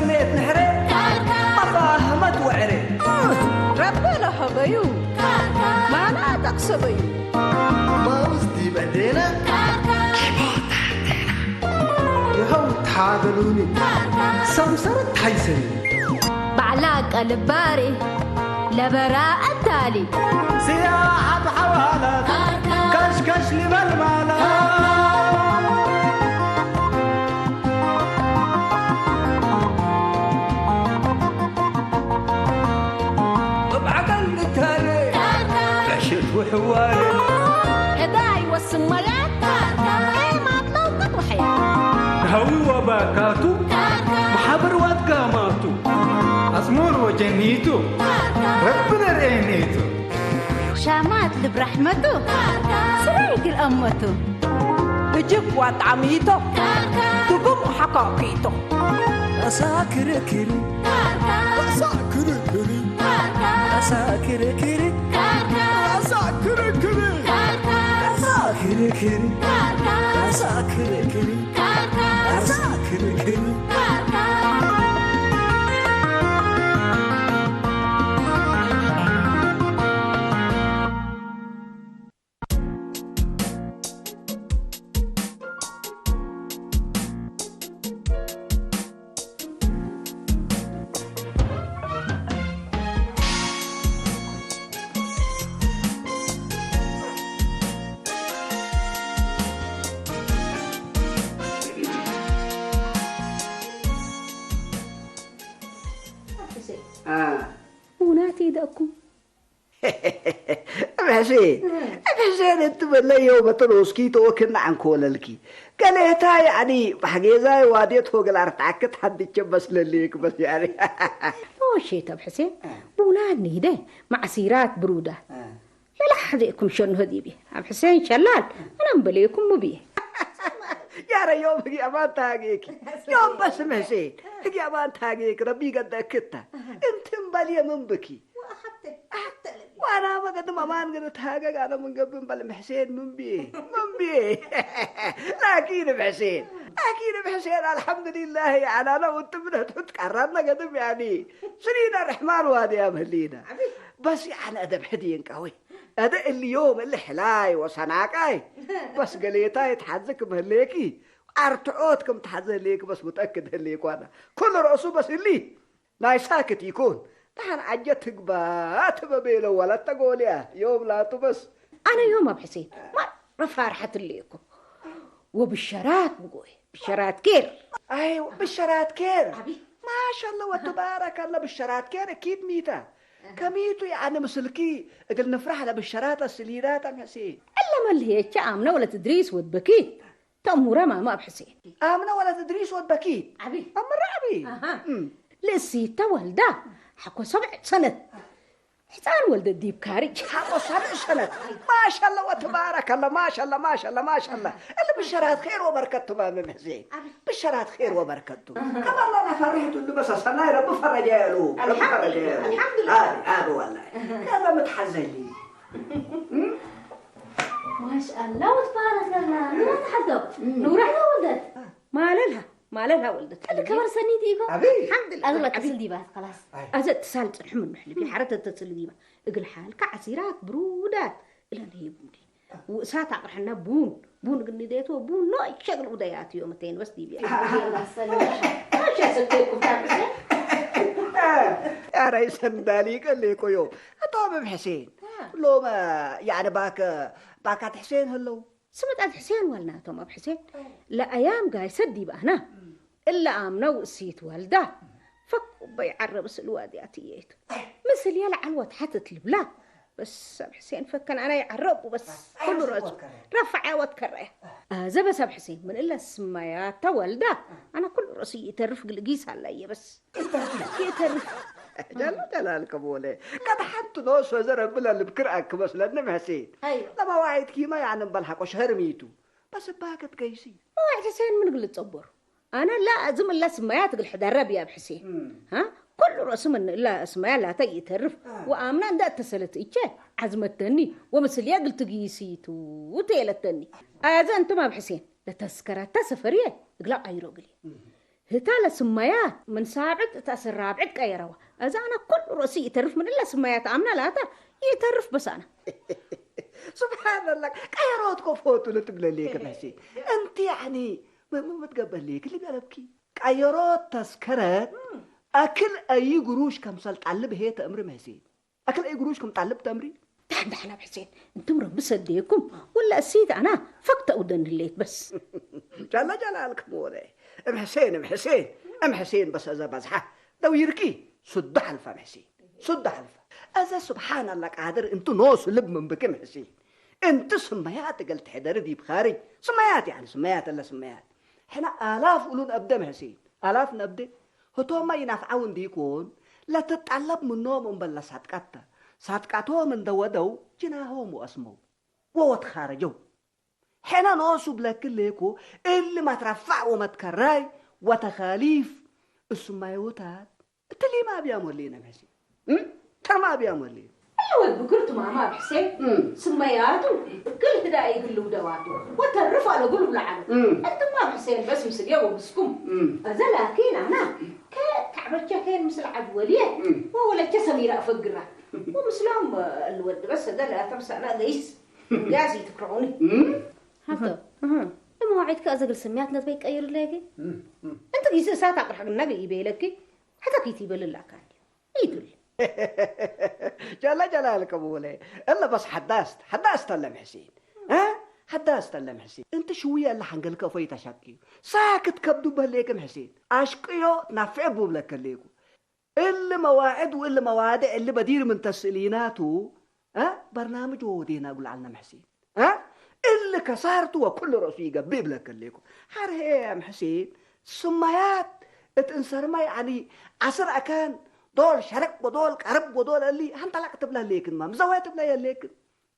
سميت نحري مفاهمة وعري ربنا حبيو ما أنا تقصبي ما وزدي بعدينا يهو تحاضروني سمسرت حيسني بعلاق الباري لبراء التالي سياحة بحوالات كشكش لبالمالات بعقل التالي عشت وحوالي هداي والسمرات اي ما طلوقت وحياة هوي وباكاتو محبر واتقاماتو أزمور وجنيتو ربنا رينيتو شامات برحمته سريق الأمته بجيب وطعميته تقوم حقاقيته أساكر كري أساكر كري أساكر كري أساكر كري أساكر كري أساكر كري أساكر كري وناتي دأكم بحسين انت بالله يوم تروسكي توكلنا عن كوللكي قاليتها يعني بحقيقة واديت فوق الأرض عكت حد بس لليك بس يعني شيء طب حسين بولادني ده مع سيرات برودة لا حديكم شنو هدي بيه عم حسين شلال أنا مبليكم مبيه يا ريوم هي أمان تاجيك يوم بس محسين هي أمان تاجيك ربي قد أكتها انت مبالية من بكي وانا ما قد امان قد تاجك انا من قبل بل محسين من بيه لكن بحسين الحمد لله يعني انا وانت من تكررنا قدم يعني سرينا الرحمن وادي يا مهلينا بس يعني ادب حدين قوي هذا اليوم اللي حلاي وصناقاي بس قليتها يتحزك مهليكي ارتعوتكم تحزن ليك بس متاكد هليك وانا كل راسه بس اللي لا ساكت يكون تحن عجتك بات ببيلو ولا تقول يا يوم لا تبس أنا يوم بحسين مرة فرحة ليكم وبالشرات بقوي بالشرات كير أيوة بالشرات كير ما شاء الله وتبارك الله بالشرات كير أكيد ميتا كميتو يعني مسلكي قل نفرح له بالشرات السليلات أم حسين إلا ما اللي هي آمنة ولا تدريس وتبكي تأمورة ما بحسين آمنة ولا تدريس وتبكي عبي أمر لسيتا والده حكو 7 سنة حسان ولد الديب كاري حكو 7 سنة ما شاء الله وتبارك الله ما شاء الله اللي بالشرات خير وبركته ما حسين بالشرات خير وبركته كما الله أنا فرحت اللي بس أصلا رب فرج له الحمد لله هذا والله هذا متحزن لي ما شاء الله وتبارك الله ما تحدث نورها ولدت ما لها ولدت هذا كبر سني ديكو الحمد لله أغلى تسل ديبات خلاص أزت اتصلت الحمل محلبي حرت تتصل ديبا اقل حالك عسيرات برودات إلا هي بوني وساعة عقرحنا بون قلني ديتو بون نوع شغل وديات يومتين بس ديبي الله يسلمك شو سلتكم تعرفين يا رئيس الدالي قال لي كيو طبعا حسين لو ما يعني باك حسين هلو سمعت حسين والناتو ما بحسين لا أيام قاي سدي بأهنا إلا آمنا وقسيت والده فك بيعرب الوادياتيات مثل يلعن وتحتت البلاد بس حسين فكان أنا يعرب وبس كل رجل رفع وتكره زبس حسين من إلا السمايات والده أنا كل رأسي يترف قلقيس علي بس يترف جلال كبولي قد حنت نوس وزر بلا اللي بكرأك بس لأنه حسين لما واحد كيما يعني بلحق وشهر ميتو بس باكت قيسي ما واحد حسين من قلت تصبر أنا لا أزم الله سمايات قل حدرب يا بحسين ها كل رأس من إلا اسماء لا تيترف وآمنا دا اتصلت إيجاه عزمتني ومثل يقل تقيسيتو وتيلتني أنتم بحسين لتذكرة سفرية قلا أيرو قلي هتالا سميات من سابعد تأسر رابعد كايروا إذا أنا كل رأسي يترف من إلا سميات أمنا لا يترف بس أنا سبحان الله كايروت كفوت ولا تقول ليك ماشي انت يعني ما تقبل ليك اللي بيقلبكي كايروت تذكرت اكل اي قروش كم صلت تعلب هي تأمر ماشي اكل اي قروش كم تعلب تأمري دحنا بحسين انتم رب صديكم ولا أسيد أنا فقط أودن الليت بس جل جلالك مولاي ام حسين بس اذا بزحه دو يركي صد حلفه حسين صد حلفه اذا سبحان الله قادر انتو نوس لب من بكم حسين انت سميات قلت حدر دي بخارج سميات يعني سميات الا سميات احنا الاف قولون ابدا حسين الاف نبدا هتو ما ينفعون ديكون لا تتعلب من نوم بلا صدقته من دو جناهم واسمو ووت خارجوا حنا نوصو بلاك ليكو اللي ما ترفع وما تكراي وتخاليف السمايوتات اللي ما بيعمل لينا ماشي ترى ما بيعمل لينا أيوة بقولت ماما بحسين سمياته كل هدا يقولوا دواته وترفع على قلوب العالم أنت ما بحسين بس مسك يوم مسكم أذا لكن أنا كعبت كين مثل عدولية وهو لا تسمير أفقره ومسلم الود بس ده لا تمس أنا ليس جازي تكرهوني هذا المواعيد كأزقل سميات نتبيك أير ليكي أنت جيس ساعة حق النبي يبيلك حتى كيتي بالله كان يدل جلالك أبولي إلا بس حداست اللهم حسين حداست اللهم حسين أنت شوية اللي حنقلك في تشكي ساكت كبدو بهليكم حسين أشقيو نفع بولك ليكو اللي مواعيد واللي موادع اللي بدير من تسليناته برنامج ودينا أقول عننا محسين اللي كسرته وكل رصيقة بيبلك ليكو هرهيم حسين سميات اتنصر ما يعني عصر أكان دول شرق ودول قرب ودول اللي هنطلع تبلا ليكن ما مزوات تبلا ليكن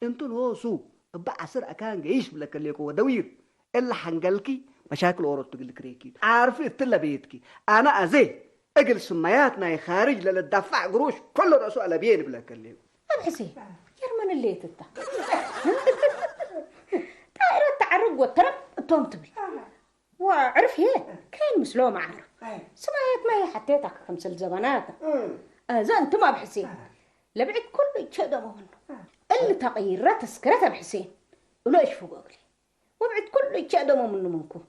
انتو نوسو بعصر أكان جيش بلك ليكو ودوير اللي حنقلكي مشاكل أورط تقلك ريكي عارفي تلا بيتكي أنا أزي أجل سمياتنا خارج للدفع قروش كل رأسه على بين بلك ليكو حسين يرمن اللي تتا دائرة تعرق والترب توم تبي وعرف هي كاين مسلوم عارف سمعت ما هي حطيتك خمس الزبانات إذا أنت ما بحسين لبعد كل يتشدموا منه اللي تغيرات تسكرتها بحسين ولا إيش فوق أقلي وبعد كل يتشدموا منه منكم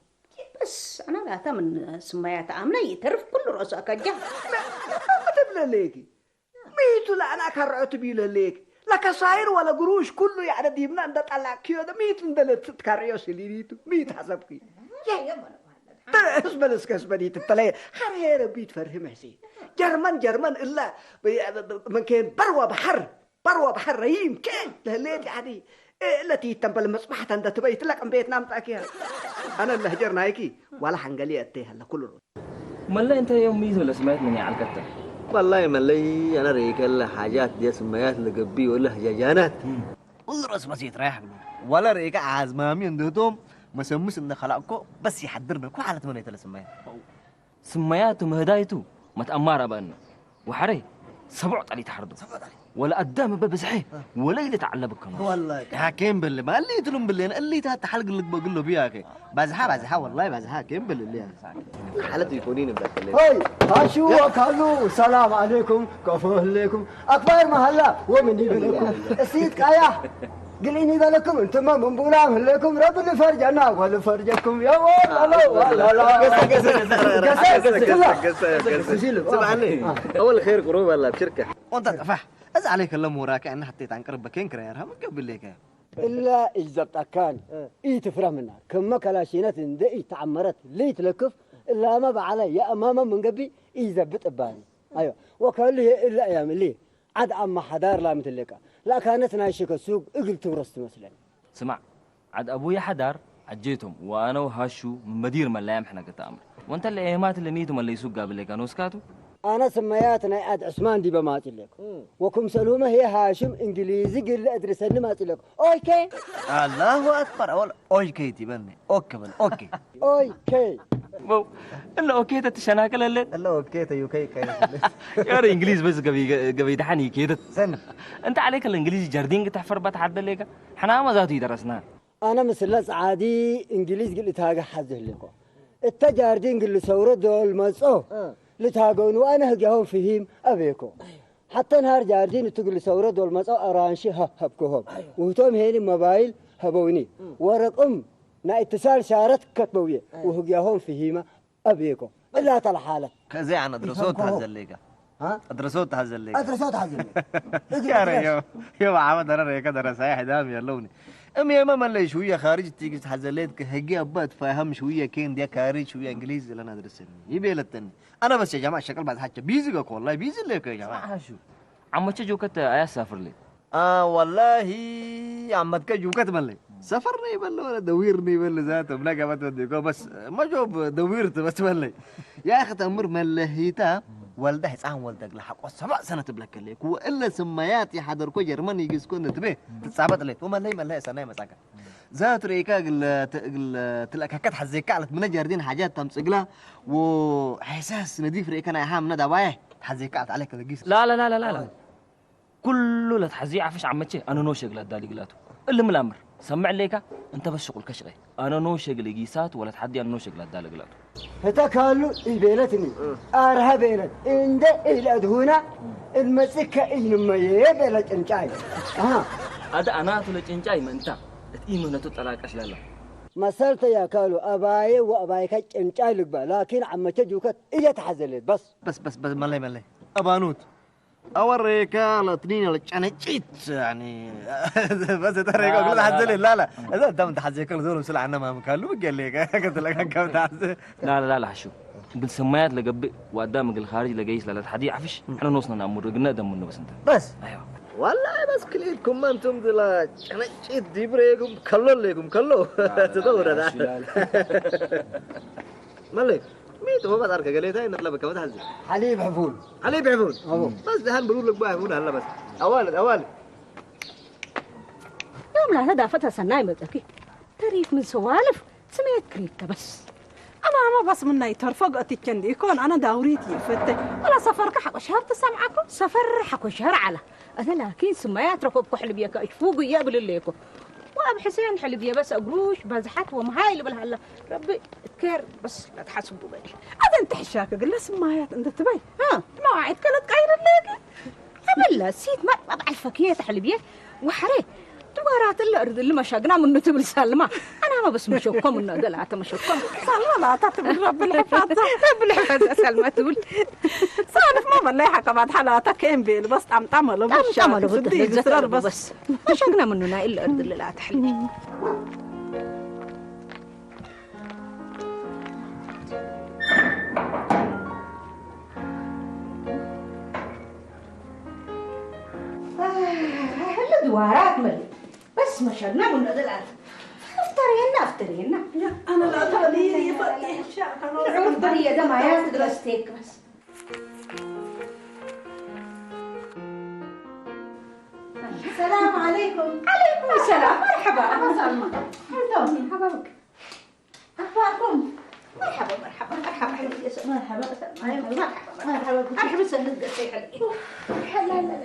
بس أنا لا من سميات آمنة يترف كل رأسك الجهل ما تبلا ليكي ميتو لا أنا كرعت بيلا ليك لك صاير ولا قروش كله يعني ديبنا عند طلع كيودا ميت ندلت تكريوس اللي ميت حسبكي يا اسبل اسبني تطلع خير بيت فرهم حسين جرمن الا من كان بروى بحر رهيم كان لهليت يعني التي تنبل مصباح عند تبيت لك بيت نام تاكيها انا اللي هجرنا هيك ولا حنقلي اتيها لكل ملا انت يوم ميز ولا سمعت مني على الكتة والله ملي انا ريك الحاجات دي سميات لقبي ولا هجاجانات كل راس بسيط رايح ولا ريك عازمامي عندهم مسموس ان خلقكو بس يحضرنا كل حالة من يتلسميات سمياتهم هدايتو ما تأمر بأنه وحري سبعت علي تحردو ولا قدام ببزحي ولا يتعلم كمان والله حكيم بالله ما اللي يتلم بالله اللي تحلق اللي بقول له بيها كي بزحها والله بزحها كيم بالله حالته يكونين بذاك الليل هاي هاشو وكالو السلام عليكم كفوه لكم أكبر محلة ومن يبلكم السيد كايا قليني بالكم انتم من بولام لكم ربنا فرجنا ولا فرجكم يا سمعني اول خير قروب الله بشركه وانت فح از عليك الله موراك انا حطيت عن قرب بكين كريرها من قبل ليك الا اجزبت اكان اي تفرح منها كما كلاشينات اندي تعمرت ليت لكف الا ما بعلي يا امام من قبي يزبط اباني ايوه وكان لي الا ايام لي عاد اما حدار لا مثلك لا كانت ناشك السوق اقلت ورست مثلا سمع عاد ابويا حدار عجيتهم وانا وهاشو من مدير ملايم احنا قتامر وانت اللي ايمات اللي نيتهم اللي يسوق قبل لك كانوا سكاتوا انا سمياتنا عاد عثمان دي بمات لك وكم سلومه هي هاشم انجليزي قل ادرس اني ما لك اوكي الله اكبر اول اوكي تبني اوكي اوكي مو الا اوكي تتشناكل اللي الله اوكي تيوكي يا انجليز بس قبي دحني كده سن انت عليك الانجليزي جاردين تحفر بتحدى لك احنا ما ذاتي درسنا انا مثل عادي انجليز قلت هاجا حزه لكم التجاردين اللي سورة دول مصو لتاقون وأنا هجاهم فيهم أبيكو حتى نهار جاردين تقول سورة دول مصو أرانشي هبكوهم وهتوم هيني موبايل هبوني ورقم نا اتصال شارت كتبوية وهجاهم فيهم أبيكو إلا تلحالة كزي عن أدرسوت هزليقة ها أدرسوت هزليقة أدرسوت حزليقة يا ريو يو عمد أنا ريكا درسايا حدام يلوني أمي ما ملي شوية خارج تيجي تحزليت كهجي أبات فاهم شوية كين دي كاري شوية إنجليزي لنا درسني يبي لتني أنا بس يا جماعة شكل بعد حاجة بيزي قاك والله بيزي ليك يا جماعة شو عمتك جوكت أيا سافر لي والله عمتك جوكت ملي سفرني بل ولا دويرني بل ذاته بلاقى ما توديكو بس ما جوب دويرت بس ملي يا أخي تأمر ملهيتا والده حسام والدك لحق 7 سنة تبلك لك وإلا سميات يحضر كو جرماني يجسكون تبيه تتصابت لك وما لي سنة مساكا ذات ريكا تلك هكات حزيك على من جاردين حاجات تمسقلا وإحساس نضيف ريكا أنا يحام ندى وايه حزيك عليك تجيس لا كله لا تحزيع فيش عمتك أنا نو شغلات دالي قلاته اللي من الأمر سمع ليك أنت بس شغل كشغي أنا نو شغل جيسات ولا تحدي أنا نو شغلات دالي قلاته هتكالو البيلتني أرها بيلت إند الأدهونا المسكة إنما يبيلت إنجاي هذا أنا تقول إنجاي ما أنت تقيمه نتطلع أشلالا مسألة يا كالو أباي وأباي كج إنجاي لقبا لكن عم تجوكت إيه تحزلت بس ملي أبانوت أوريكا لطنين لجانجيت يعني بس ترى يقول حزل لا إذا أنت حزيك زول وسلا عنا ما مكالو قال لك قلت لك كم تحزل لا شو بالسمايات لقبي وقدامك الخارج لقيس لا تحدي عفش احنا نوصلنا نأمر قلنا دم منه بس انت بس ايوه والله بس كليتكم ما انتم دلا جانجيت ديبريكم كلو تدور هذا ملك ميت هو بدارك قال لي نطلب كم تحزل حليب حفول بس دهان بقول لك بقى هنا هلا بس اوالد يوم لا هدافتها سناي متأكي تاريخ من سوالف سميت كريتا بس أنا ما بس من نايتر فقط الكندي يكون أنا داوريتي فتة ولا سفر حق شهر تسمعكم سفر حق شهر على أنا لكن سميات ركوب كحل بيك يفوق يقبل الليكو وأب حسين حلبية بس أقروش بزحت ومهاي اللي بالهلا ربي تكير بس لا تحسبوا بالي هذا أنت حشاك قل سمايات أنت تبي مواعيد كانت غير الليكي قبل سيت ما بعرفك هي حلبية وحري تبارات الأرض اللي ما شاقنا منه تبل سلمة أنا ما بس مشوكم منه دلعت مشوكم سلمة لا تتبل رب الحفاظة سلمة تقول صارف ما بالله حكى بعد حالاتك إن بيل بس تعملوا بالشارع بس ما شاقنا منه إلا الأرض اللي لا تحلي هلا دوارات ملي بس ما شاقنا منه دلعت افترينا أنا لا تغليني يفتح الشاك نعوف برية دمايات درستيك بس السلام عليكم. عليكم السلام مرحبا مرحبا بك. أخباركم؟ مرحبا مرحبا سند قصي حلقي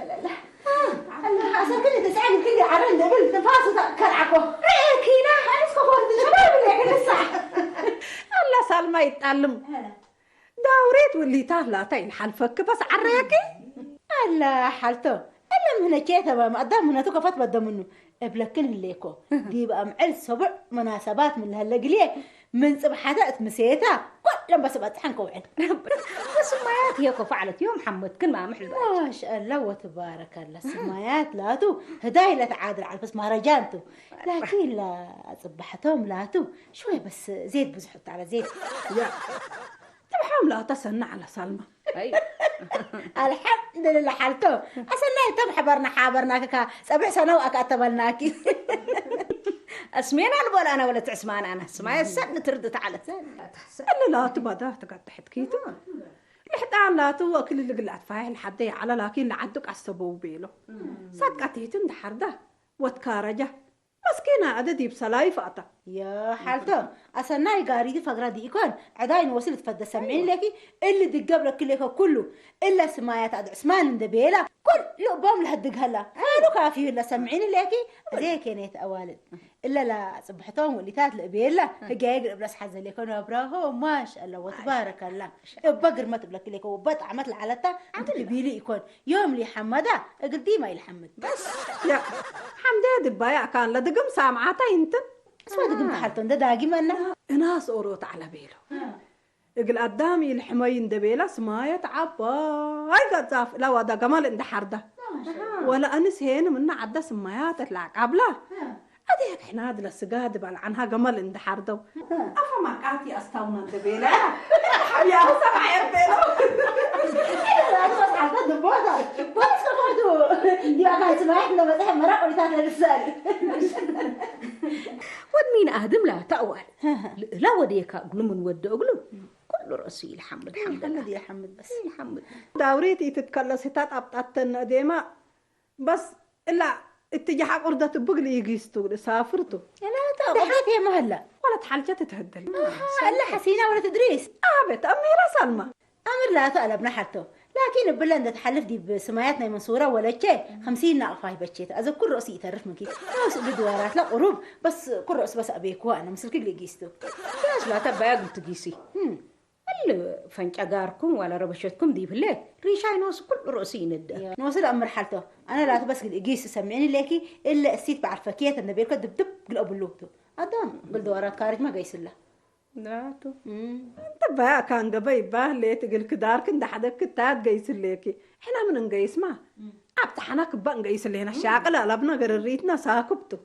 لا أصلا كل تسعين كل عرند قلت فاصل كرعكو كينا أنسكو قلت شباب اللي كل الصح الله سلمى يتعلم داوريت واللي طالعتين حنفك بس عريكي الله حالته أنا هنا كيتها ما قدام هنا توقفت بدا منه أبلكن الليكو دي بقى معل 7 مناسبات من هاللقليه من صبحات مسيتها كل بس بتحنكو وعد السمايات هي فعلت يوم حمد كل ما محل ما شاء الله وتبارك الله السمايات لاتو هداي لا تعادل على بس مهرجانتو لكن لا صبحتهم لاتو شوي بس زيت بزحط على زيت تبحهم لا تسنى على سلمى الحمد لله حالته أصلا تم حبرنا كا 7 سنة وأكتبلناكي اسمين البول أنا ولا تعسمان أنا سمايا السنة تردت على اللي لا تبدا تقعد تحكيته لحد لا تو كل اللي قلت فاهم حدي على لكن عدك عصبوا بيله سكتيتن دحرده وتكارجه مسكينة أددي بسلاي فاتا يا حالته أصلا قاري دي فقرة دي يكون عداين وصلت فد سمعين لكي اللي دي قبل كلها كله إلا سمايات عد عثمان دبيلة كل لقبام لهدق هلا هانو كافي ولا سمعين ليكي زي كانت أوالد إلا لا صبحتهم واللي تات لقبيلا هجا يقرب بس حزن ليكون أبراهو ما شاء الله وتبارك الله بقر ما تبلك ليك وبط عمت العلتا أنت اللي بيلي يكون يوم لي حمدا قديمة يلحمد بس يا حمدي دبايا كان لدقم سامعاتا انت اسمع دقم تحلتون ده داقي منا ناس أوروت على بيلو يقول قدامي الحماين دبيلا سماية عبا هاي قد زاف لا ودا قمال اندحر ده ولا أنس هين من عدى سمايات تلعك عبلا هذيك احنا هذا السجاد بال عنها قمال اندحر ده أفا ما كاتي أستونا دبيلا يا سمع يا بيلو لا بس حتى دبوطة بس كفردو دي أكاد سمايتنا مسيح مرق ولتات للسالي ودمين آدم لا تأول لا وديك أقول من ود أقول كل رأسي الحمد الله يا حمد بس الحمد داوريتي تتكلس هتات أبطأتنا ديما بس إلا اتجاه قردة بقلي يجيستو سافرتو لا تأخذ يا مهلا ولا تحلجة تتهدل إلا حسينة ولا تدريس بيت أميرة سلمى أمر لا تقلب نحرته لكن بلند تحلف دي بسماياتنا منصورة ولا شيء 50 نعرفها بتشيت إذا كل رأسي يتعرف منك ناس بدوارات لا قروب بس كل رأس بس أبيك وأنا مسلك اللي جيستو ليش لا تبقى قلت جيسي فانك أجاركم ولا ربشتكم دي بالله ريشاي ناس كل رأسي ندى نوصل أمر حالته أنا لا بس جيس سمعني لكي إلا السيت بعرف كيت النبي كده دب قلب اللوتو أدام بالدوارات كارج ما جيس الله داتو انت بقى كان قبي باه ليه تقول كدار كنت حدك كتاد جيس ليكي احنا من نقيس ما عبت حناك بقى نقيس اللي هنا الشاقلة لبنا قرريتنا ساكبتو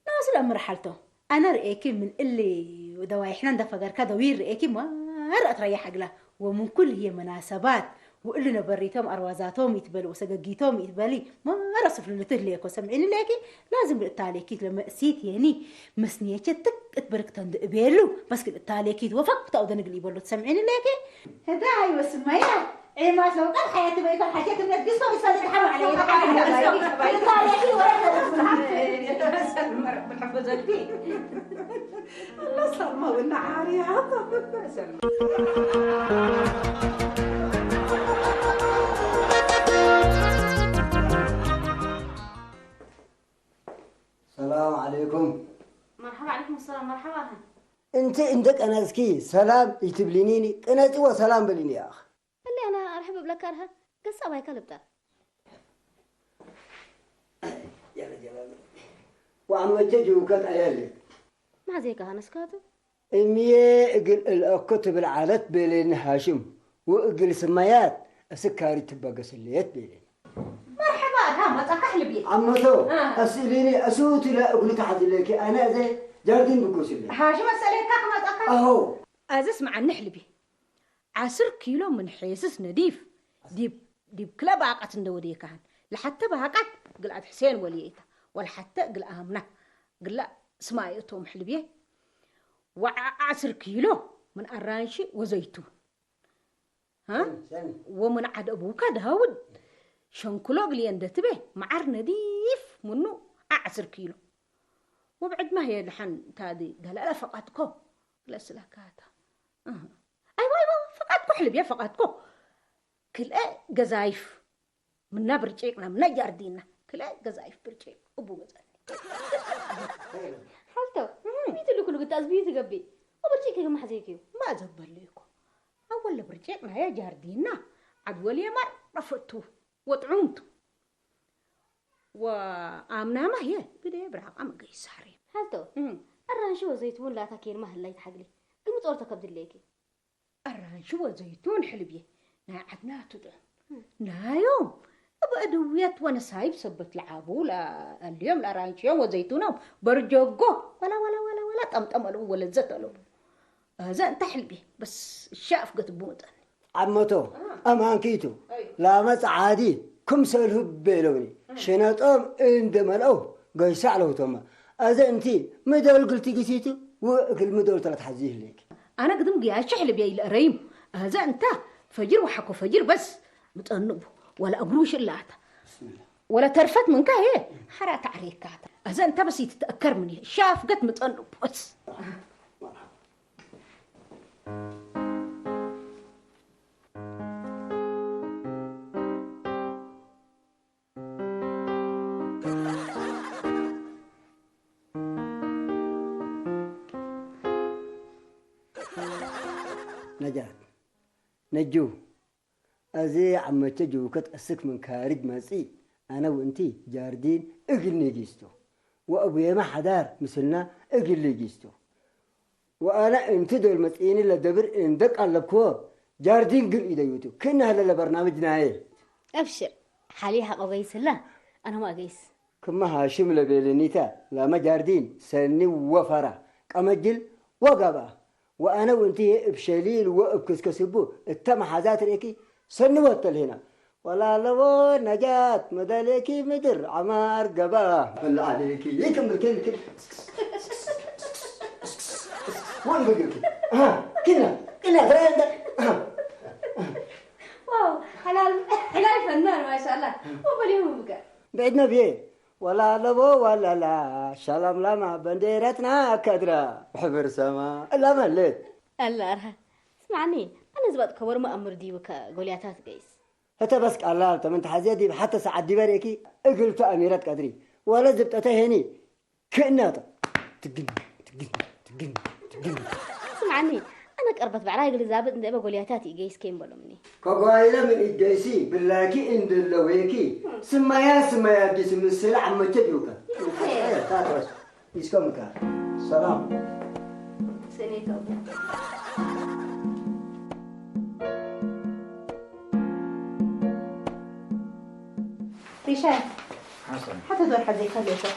نوصل أمر حالته أنا رأيكي من اللي ودوايحنا ندفع كذا وير رأيكي ما رأت ريح عقله ومن كل هي مناسبات وقلنا بريتهم أروازاتهم يتبلوا وسجاجيتهم يتبلي ما رصف لنا تهليك وسمعين لكن لازم التاليكيت لما قسيت يعني مسنية تك اتبرك تندقبيلو بس التاليكيت وفق تقدر نقلي بلو تسمعين لكن هذا أيوة سمعين إيه ما لو كان حياتي ما يكون حكيت من القصة بس هذا الحرام عليه التاليكيت ولا سلمى بنحفظك دي لا سلمى والنعاري هذا السلام عليكم. مرحبا. عليكم السلام. مرحبا. انت عندك انا ذكي سلام يتبلينيني انا توا سلام بليني يا اخ اللي انا ارحب بلكرها قصه باي كلبتا يا رجال وعم وجهوا كت عيالي ما زيك هنسكاتو امي اقل الكتب العالت بين هاشم واقل سميات السكاري تبقى سليت بين مرحبا ها ما تكحل بي عمتو اساليني اسوتي لا اقول تحت لك انا زي جاردين بكوسلي هاشم اسالك ما تكحل اهو اسمع النحلبي 10 كيلو من حيسس نديف ديب كلا باقت ندودي كان لحتى باقت قلعت حسين وليته ولا حتى قل امنه قل لا سمايتهم حلبيه و10 كيلو من أرانشي وزيتون ها ومن عد أبوك داود شنكلو قلي اندتبه معر نديف منه 10 كيلو وبعد ما هي لحن تادي قال لا فقدكو لا سلاكاتا أيوة فقدكو حلبية فقدكو كل جزايف من نبرجيقنا من جاردينا كل جزايف برجيق أبو جزايف حالته بيتلو كله قلت أزبيت قبي وبرجيك ما حزيكيو ما زبل ليكو أول برجيقنا يا جاردينا عد ولي مر رفضتو وطعمتو وآمنا ما هي بدي برا أما قيس حريم حالته الرانشو وزيتون لا تكير ما هلا يتحقلي قمت أورتك بدليكي الرانشو وزيتون حلبيه ناعدناتو ده نايوم أدويات وأنا سايب سبت لعابو لا اليوم لا رانشيو وزيتونهم برجوجو ولا طمطملو ولا زتلو هذا انت حلبي بس الشاف قد بوت عمتو امان كيتو لا مس عادي كم سلهب بيلوني شنطهم اندملو قيسع له تما اذا انتي مدول قلتي قسيتو وقل مدول ثلاث حزيه ليك انا قدم قياش حلبي الى ريم هذا انت فجر وحكو فجر بس متأنبو ولا أقروش إلا هذا ولا ترفت منك هي حرات عليك هذا أنت بس يتتأكر مني شاف قد متأنب بس نجات نجو أزي عم تجو كتأسك من خارج مسي أنا وأنتي جاردين أقلني جيستو وأبويا ما حدار مثلنا أقلني جيستو وأنا أنت دول مسئين اللي دبر إندك على كوا جاردين قل إيديوتو كنا هلا برنامجنا إيه أبشر حاليها قويس لا أنا ما قيس كما هاشم لبيلنيتا لا ما جاردين سني وفرا كمجل وقبا وأنا وأنتي بشليل وبكسكسبو التم حازات ريكي سني وطل هنا ولا لو نجاة مدلكي مدر عمار قبا بالله عليكي يكمل كل وين بقولك كنا واو حلال فنان ما شاء الله وبليهم بقى بعدنا بيه ولا لبو ولا لا شلم لما بنديرتنا كدرة حبر سما لا مليت الله أرها اسمعني أنا زبط كور ما أمر دي وكا قولياتات قيس هتا بس الله تمن تحزي دي حتى سعد دي بريكي قلت أميرات قدري ولا زبط أتهني كأنها تقن اسمعني أنا قربت بعلاي قل زابط ندبا قولياتاتي قيس كيم بلو مني كقايلة من الجيسي باللاكي إند اللويكي سمايا جسم السلع عم تجوكا تاتوس يسكم كار سلام سنيتو ريشان حتى دور حد يخليته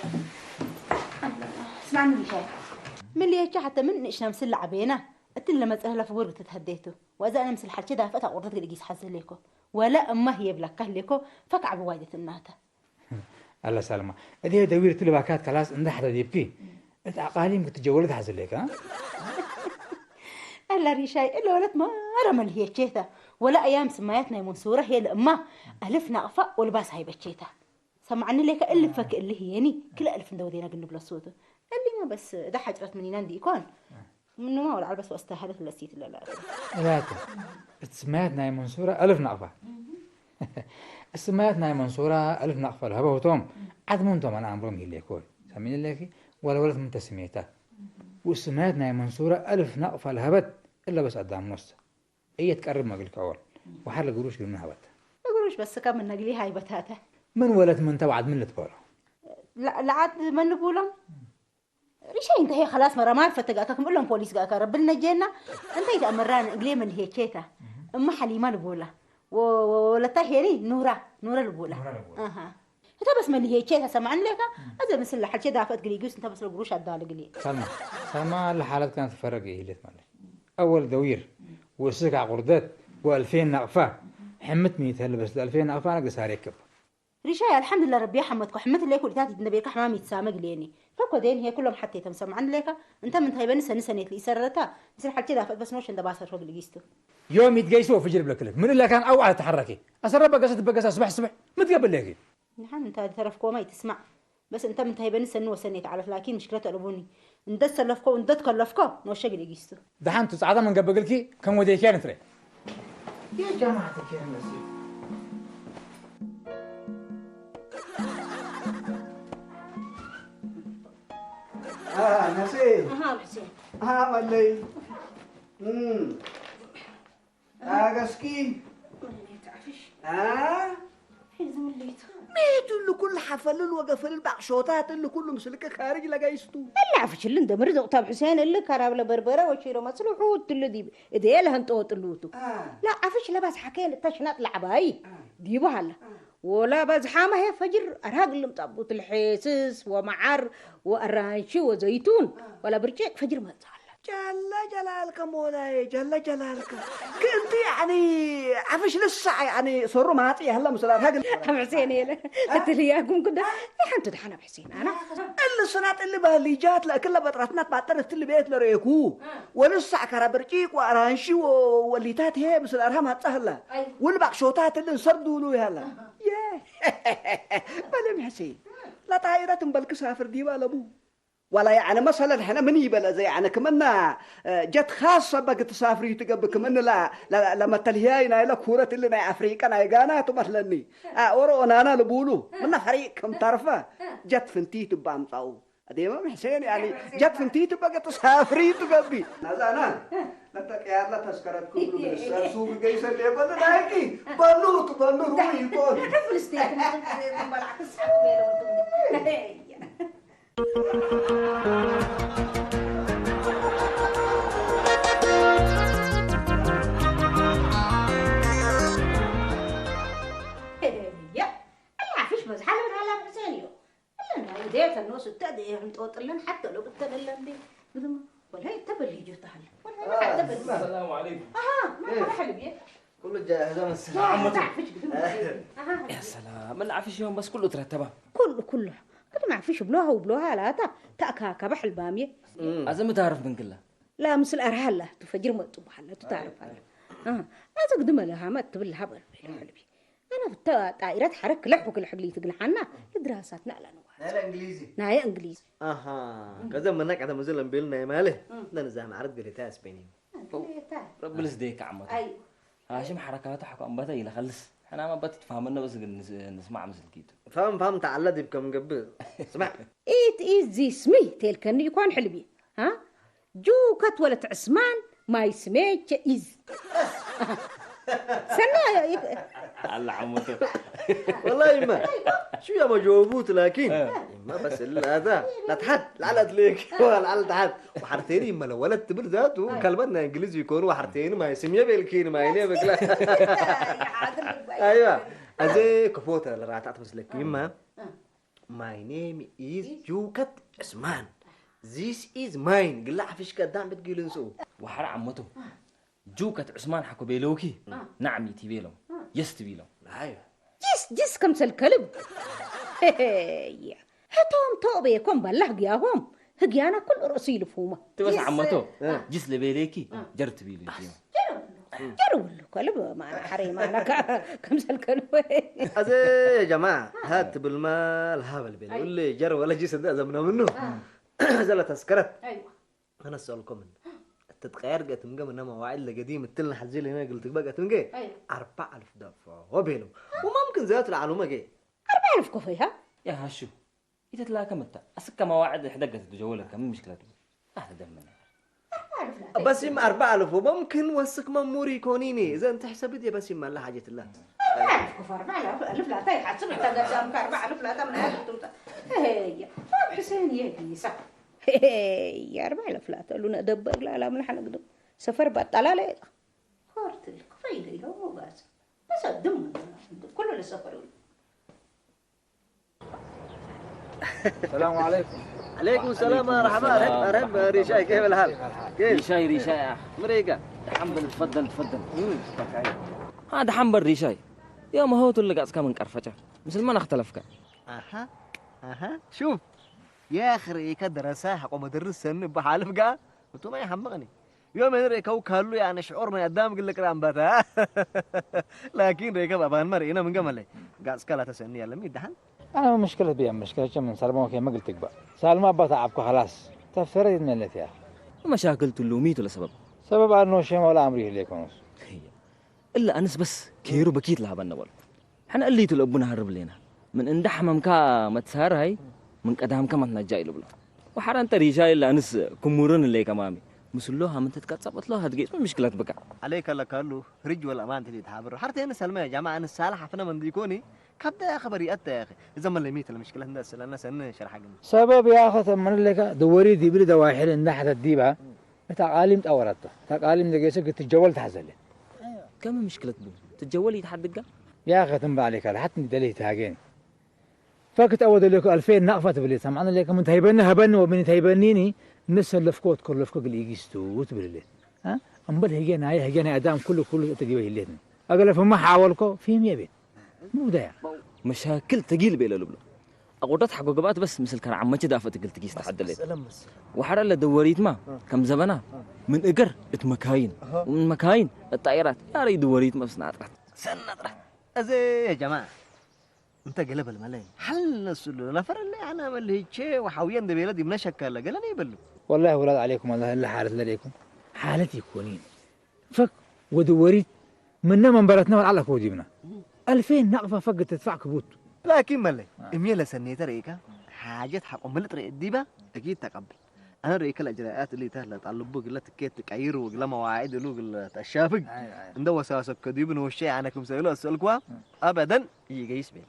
اسمعني ريشان من اللي يجي حتى من إيش نمسل لعبينا قلت لما تسهل في ورقة تهديته وإذا أنا مسل حد كده فتح ورقة اللي جيس حزل ليكو ولا أما هي بلك ليكو فكع بوايدة الناتا الله سلامة هذه دوير تلي باكات خلاص عندها حدا يبكي أنت عقالي ممكن تجولد حزل ليك ها ألا ريشاي إلا ولد ما رمل هي تشيتا ولا أيام سماياتنا منصورة هي الأمة ألف نقفة والباس هاي بتشيتا سمعني لك اللي فك اللي هيني كل ألف ندودينا قلنا بلا صوته اللي ما بس ده حجرت مني ناندي يكون منه ما ولا بس واستاهلت اللسيت لا لا سماياتنا منصورة ألف نقفة سماياتنا منصورة ألف نقفة الهبة وتوم عاد منتم أنا عمرهم اللي يكون سامين لك ولا ولد من تسميته وسماياتنا منصورة ألف نقفة الهبت إلا بس قدام نص هي تقرب ما قلت أول وحر قروش قلنا هبت قروش بس كم من نقلي هاي بتاتا من ولد من توعد من اللي تقوله لا عاد من نقولهم ريشاي انت هي خلاص مرة ما عرفت تقاكم قول لهم بوليس قاك ربنا جينا انت يتأمران قليل من هي كيتا أم حليمة البولة ولا تهيري نورة البولة اها انت بس من هي كيتا سمعن لك هذا مثل حد كده عفت قلي جوس انت بس القروش عدال قلي سلمى الحالات كانت تفرق ايه اللي تملك اول دوير وسكع قردات و2000 نقفة حمت ميت هلا بس 2000 نقفة انا قصار يكب ريشاي الحمد لله ربي حمدك حمت لك ولتاتي النبي كحمام يتسامق ليني فكودين هي كلهم حتى تمسمعن لك انت من هاي بنسى نسنيت لي سرتها مثل حد كده بس موش عند باسر فوق اللي جيستو يوم يتقيسوا في جرب لك من اللي كان اوعى تحركي اسرب بقصه صبح متقبل لك نحن انت تعرف ما تسمع بس انت من هاي بنسى انه سنيت على لكن مشكلته قلبوني اندس لفكو وندت كلفكو موش اللي جيستو دحين تصعد من قبل لك كم ودي كان تري يا جماعه كان نسيب نسيب حسين ملي قسكي ميت اللي كل حفل وقفل البعشوتات اللي كله مسلك خارج لقيستو اللي عفش اللي اندمر دقطاب حسين اللي كراب لبربره وشيرو مسلو حوت اللي دي ايديه لها انطوط اللوتو لا عفش لبس حكين التشنات لعباي دي بحال ولا بزحامة هي فجر أرهاق اللي مطبوط الحيسس ومعر وأرانشي وزيتون ولا برجيك فجر ما تصحى جل جلالك مولاي جل جلالك كنت يعني عفش لسه يعني صروا ماتي هلا مسلات هاق حسين يلا تلياكم كده يحن تدحنا بحسين أنا اللي صنعت اللي بهاليجات لكلها بطرتنات بعترت اللي بيت لريكو ولسه كرا برجيك وأرانشي والليتات هي بس الأرهام هتسهلا واللي بقشوتات اللي انصردوا له هلا ياه بلم حسين لا طائرة بلك سافر دي ولا أبوه ولا يعني مثلا احنا من يبلا زي يعني كمان جت خاصة بقى تسافري تقبل كمان لا لما تلهينا إلى كورة اللي ناي أفريقيا ناي غانا تمثلني أورو أنا لبولو من فريق كم طرفة جت فنتي تبام طاو هذه ما حسين يعني جت فنتي تبقى تسافري تقبي نازانا لا تكيا لا تذكرت كل بالسر سوق جاي سنة بدنا نايكي بنوت روي بون فلسطين بالعكس ديت الناس التادي عم تقطلن حتى لو بتدلن دي بدهم ولا يتبل يجوا تحل ولا ما تبل. السلام عليكم. ما حلبي كله جاهز بس يا سلام ما عارفش يوم بس كله ترتبه كله كده ما عارفش بلوها وبلوها لا تاكا كبح الباميه عزم تعرف من كلها لا مثل ارهله تفجر ما تبحله تعرف هذا ما تقدم لها ما تبل هبل يا حلبي انا طائرات حرك لحبك الحقلي تقنحنا الدراسات نقلنا لا انجليزي ناي انجليزي كذا منك على مزل بيلنا ماله ده نزام عرض قلتها اسباني رب لسديك عمته ايوه هاشم حركاته حكوا ام بتا خلص احنا ما بتتفهمنا بس نسمع مثل كده فهم تعلدي بكم قبل اسمع ايت زي سمي تلكن يكون حلبي ها جوكت ولا عثمان ما يسميك إز سنة الله عمته والله ما شو يا مجاوبوت لكن ما بس هذا لا تحد لعلت ليك ولا تحد وحرتين ما لو ولد تبر ذاته كلمتنا انجليزي يكون وحرتين ما يسميه بالكين ما ينامك لا ايوه ازي كفوته اللي راح تعطي لك يما my name is جوكت عثمان this is mine قل لا فيش قدام بتقول نسو وحر عمته جوكت عثمان حكو بيلوكي نعم يتي بيلو يست بيلو ايوه جس كم الكلب هاتهم توبي يكون بلغ ياهم هجيانا كل رأسي لفهومة تبس عمته جس لبيليكي جرت بيلو جروا كلب ما حريم انا كم الكلب ازي يا جماعه هات بالمال هبل بيلو اللي جر ولا جس ده زمنا منه زلا تذكرت ايوه انا اسالكم تتغير قت مقام انما مواعيد القديم التلنا حزيل هنا قلت بقى تنجي 4000 دفع وبينه وممكن ذات العلومه جاي 4000 كفيها يا هاشو اذا تلاقى متى اسك مواعيد حدقت تجولك كم مشكلة اهدى دمنا بس يما 4000 وممكن وسك مموري يكونيني اذا انت حسبت يا بس يما لا حاجه الله 4000 لا تاي حسب انت قدامك 4000 لا من هذا هي حسين يا يا 4000 لا تقولون ادبر لا من حنقدم سفر بطلع لا خورت لك فايده لو مو بس الدم كله للسفر. السلام عليكم. عليكم السلام ورحمة الله. أرحب ريشاي كيف الحال؟ كيف؟ ريشاي يا أخي مريقة حنبل تفضل هذا حنبل ريشاي يوم هو تلقى أسكا من كرفجة مثل ما نختلفك أها شوف يا أخي كدرسة حق مدرس سن بحالف قا وتو ما يحمقني يوم ريكا وكالو يعني شعور من قدام يقول لك رامباتا لكن ريكا بابان مري هنا من قمل قاس كلا تسني يلا مين دحن أنا مشكلة بيا مشكلة من سلمى كي ما قلت بقى سلمى بتعبك خلاص تفسير من اللي فيها مشاكل تلوميت ولا سبب أنه شيء ولا أمري ليكونس إلا أنس بس كيرو بكيت لها بالنول حنا اللي تلقبنا هرب لنا من اندح ممكا ما تسهر هاي من قدام كمان نجاي له وحرا انت رجال اللي أنس كمورن اللي كمامي مسلوها من تتكتصبت له هتجيس ما مشكلة بقى عليك الله قالوا رج ولا أمان تلي تحابر حتى أنا سلمى يا جماعة أنا السالح حفنا من ديكوني كبدا يا خبري أنت يا أخي إذا ما اللي ميت المشكلة الناس لنا سنة شرح جنب سبب يا أخي من اللي دوري دي بريدة واحد إن ناحية الديبة تقاليم تورطة تقاليم دقيسك تتجول تحزلي كم مشكلة بو تتجولي تحدق يا أخي تنبع عليك على حتى ندلي تهاجين فكت أود لك 2000 نقفة بلي سمعنا لك من تهيبنا هبن ومن تهيبنيني نسل لفكوت كل لفكوت اللي يجيستو تبلي ها أمبل هيجينا أدام كله تجيبه الليل أقول لهم ما حاولكوا فيهم يبين مو ده مشاكل تقيل بيلا لبلا أقولت حقو قبات بس مثل كان عمتي دافت قلت تجيس تحد الليل وحر اللي دوريت ما كم زمنا من إجر اتمكاين ومن مكاين الطائرات يا ري دوريت ما بسنات سنة رح أزي يا جماعة أنت قلب الملاي حل نسلو لا فر اللي أنا ملي شيء وحاويان دبيلا دي من شكل لا قالني يبلو والله ولاد عليكم الله إلا حالة لديكم حالتي كونين فك ودوريت من برتنا وعلى كوديبنا 2000 نقفة فق تدفع كبوت لكن ملي إميلا سنيت ريكا حاجات حق ملت رأي الديبة أكيد تقبل أنا رأي كل الإجراءات اللي تهلا تعلبوك اللي تكيت تكعير ولا مواعيد اللي تشافق عنده وساسة كديبن والشيء عنكم سألوا السؤال أبدا يجي يسمع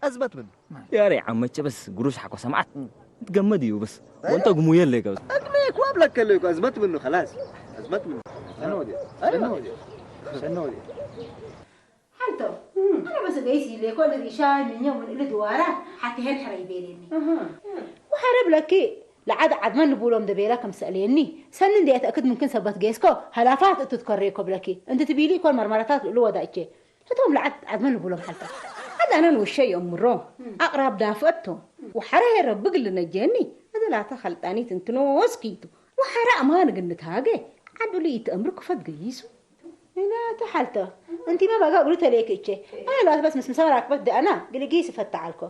أثبت منه يا ري عمتش بس قروش حق سمعت تجمدي وبس وأنت قمويا ليك بس أقنعك وابلك كليك أثبت منه خلاص أثبت منه شنودي حلتو أنا بس قيسي لي كل ريشاي من يوم اللي دواره حتى هالحري بيني وحرب لك لعاد عاد ما نقولهم دبيلك مسأليني سنن دي أتأكد ممكن سبت جيسكو هلافات تذكري قبلك أنت تبيلي كل مرمرات اللي ودايتي فتهم لعاد عاد ما نقولهم حلتو هذا أنا والشيء أم الروم أقرب دافتهم وحرا ربك اللي نجاني هذا لا تخلطاني تنتنوس كيتو وحرا ما نقنت هاجي عدو لي تأمرك فتقيسو لا تحلته انت ما بقى قلت لك ايش انا لا بس مسمسارك بدي انا قلي قيس فتعالكم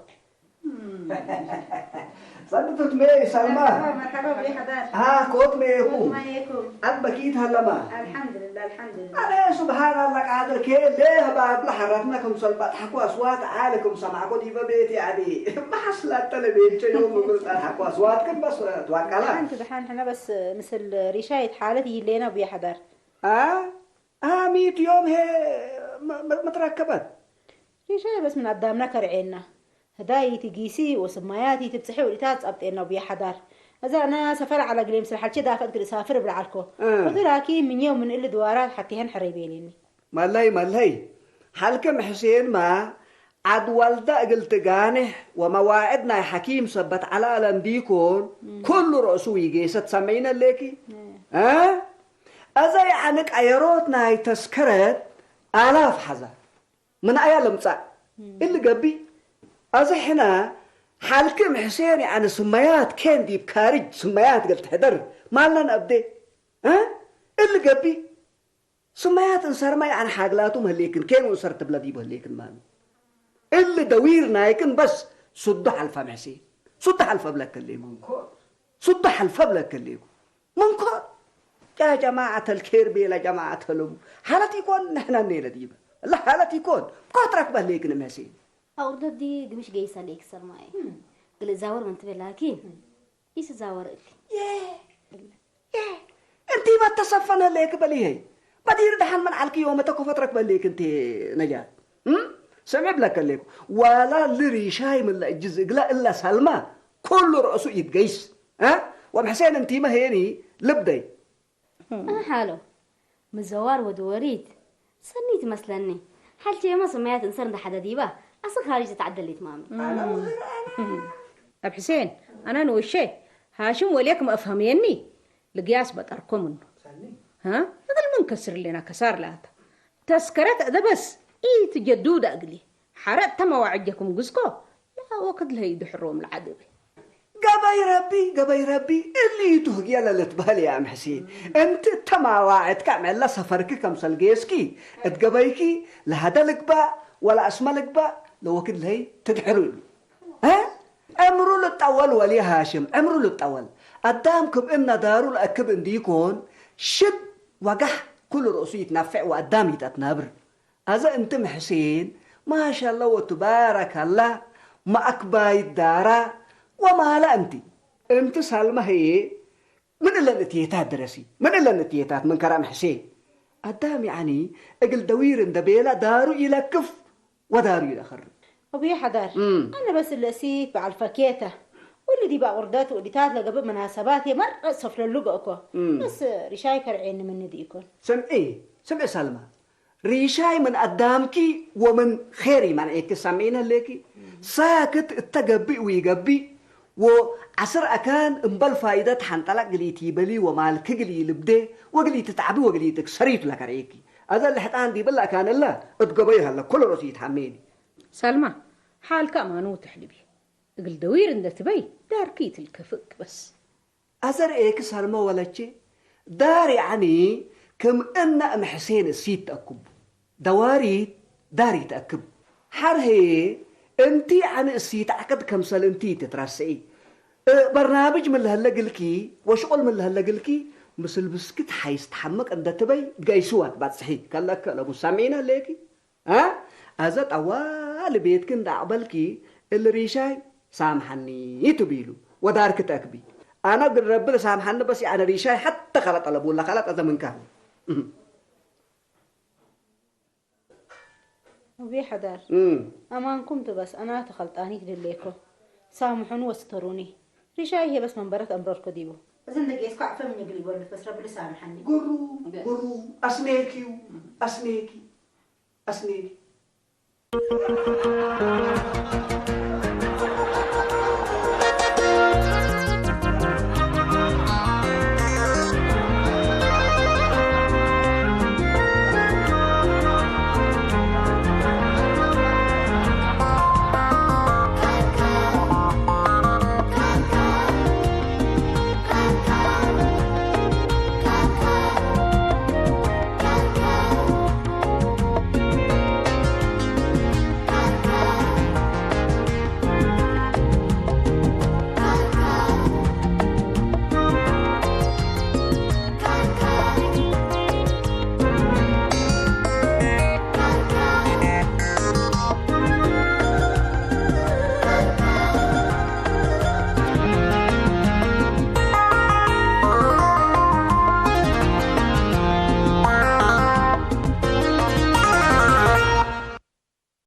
صدقت مي سلمى مرحبا بي حضار ها كوت ميكو ما يكون أبكيت هلا ما الحمد لله الحمد لله أنا سبحان الله قادر كي ليه باب لحرتناكم صلبات حكوا أصوات عالكم سمعكم دي ببيتي عادي ما حصلت تلبين شيء يوم قلت حكوا أصواتكم بس توكلا انت دحين احنا بس مثل ريشاية حالتي لينا وبيا حضار 100 يوم هي متركبت ريشاية بس من قدامنا كرعينا هداي تقيسي وسماياتي تبصحي ولتات أبطينا وبيا حضار هذا أنا سفر على قليم سرحل كذا فقدر أسافر بالعالكو وذراكي من يوم من اللي دوارات حتى هن حريبيني مالهي حالكم حسين ما عد والدا قلت قانح ومواعدنا حكيم سبت على الأنديكون كل رأسو يجيس تسمعين الليكي أزاي عنك أيروتنا هي تذكرت آلاف حزة من أيام مصع اللي قبي أزاي حنا حالكم حسين عن سميات كان دي بكارج سميات قلت حدر ما لنا أبدي اللي قبي سميات انصر ما عن حاجلاتهم هليكن كان وصرت بلدي بهليكن مان اللي دويرنا يكن بس صدح الفم حسين صدح الفم لك الليكم صدح الفم لك الليكم منكر يا جماعة الخير بلا جماعة الهم حالتي يكون نحن النيلة ديبا لا حالتي يكون قاترك بهليكن مهسين أوردت دي مش جايسة ليك سر معي قل زاور من تبي لكن إيش زاور إلي ياه أنتي ما تصفنا ليك بليه بدير دحن من عليك يوم تكفترك بليك أنت نجات سمع بلك ليك ولا لريشاي من الجزء لا إلا سلمى كل رأسه يتجيس وبحسين أنتي ما هيني لبدي أنا حاله مزوار ودوريد سنيت مثلني حالتي ما سمعت إنسان ده حدا ديبه أصلا خارج تتعدل لي تمامي أب حسين أنا نوشي هاشم وليكم أفهميني لقياس بتركم منه ها هذا المنكسر اللي أنا كسر له تذكرت هذا بس إيه تجدود أقلي حرقت مواعدكم جزكو لا وقد لا يدحروم العدبي قبي ربي اللي تهجي على الاتبال يا عم حسين انت تماواعد كامل لا سفرك كم سلجيسكي اتقبيكي لهذا لك با ولا اسملك با لو وقت لهي تدحرون امروا للطول ولي هاشم امروا للطول قدامكم ان داروا الاكب انديكون شد وقح كل رؤوسي يتنفع وقدامي تتنابر هذا انت حسين ما شاء الله وتبارك الله ما اكباي الدارة وما لا انت سلمى هي من اللي نتيتات درسي من اللي نتيتات من كرام حسين قدام يعني اقل دوير اندبيلة دارو يلكف ودارو يلخر وبيا حدار انا بس اللي اسيت على الفكيته واللي دي بقى وردات وقديتات لقبل مناسباتي مرة صفر اللقاكو بس ريشاي كرعين من ديكون سمعي سلمى ريشاي من قدامكي ومن خيري منعيك سمعينا ليكي ساكت التقبي ويقبي وعصر أكان انبال فايدة حنطلق قلي تيبلي ومالك قلي لبدي وقلي تتعبي وقلي تكسريت لك ريكي هذا اللي حتى عندي بالله كان الله اتقبيها لك كل رأسي يتحميني سلمى حالك أمانو تحلبي قل دوير اندك تبي دار كيت الكفك بس أزر إيك سلمى ولا شيء دار يعني كم أن أم حسين السيد تأكب دواري داري تأكب حرهي انتي عن السيد عقد كم سال انتي تترسعي برنامج من اللي هلقلكي وشغل من اللي هلقلكي مثل بسكت حيستحمك أن تبي جايسوات بعد صحيح قال لك لو سامعين هلقي أزت أول بيتكن دعبلكي اللي ريشاي سامحني تبيلو ودارك تأكبي أنا قل ربنا سامحني بس يعني ريشاي حتى خلط على بولا خلط هذا من كان وبي حدار أمان كنت بس أنا تخلطاني لليكو سامحوني واستروني ريشاي هي بس من برة أمراركو ديبو بس انت جيس قاع فمن يقلي ولد بس ربنا سامحني قرو أسنيكي